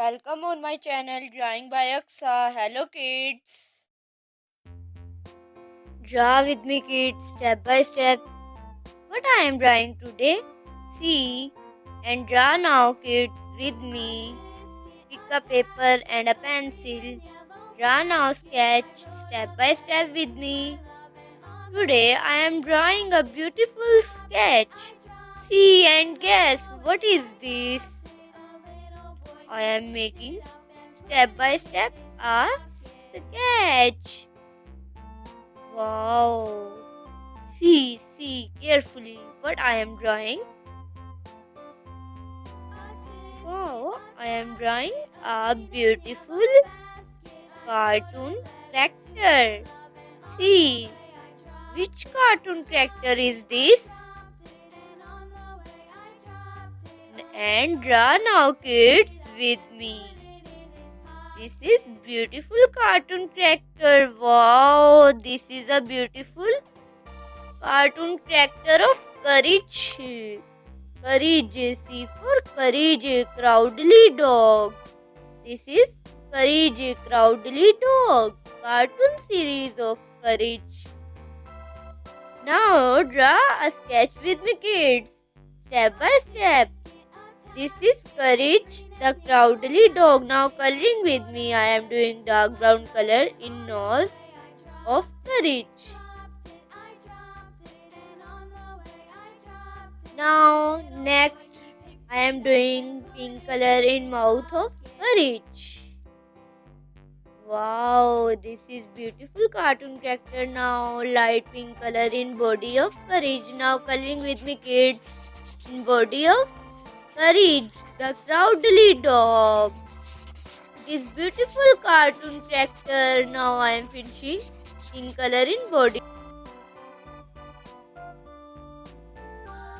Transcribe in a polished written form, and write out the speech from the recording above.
Welcome on my channel Drawing by Aqsa. Hello kids. Draw with me kids step by step. What I am drawing today? See and draw now kids with me. Pick a paper and a pencil. Draw now, sketch step by step with me. Today I am drawing a beautiful sketch. See and guess what is this? I am making step by step a sketch. Wow! See carefully what I am drawing. Wow! I am drawing a beautiful cartoon character. See, which cartoon character is this? And draw now kids with me. This is beautiful cartoon character. Wow, this is a beautiful cartoon character of courage. Courage, C for courage, Crowdly dog. This is courage, Crowdly dog, cartoon series of courage. Now draw a sketch with me kids, step by step. This is Courage, the Crowdly dog. Now coloring with me. I am doing dark brown color in nose of Courage. Now next I am doing pink color in mouth of Courage. Wow, this is beautiful cartoon character. Now light pink color in body of Courage. Now coloring with me kids in body of Courage, the Crowdly dog. This beautiful cartoon character. Now I am finishing pink color in body.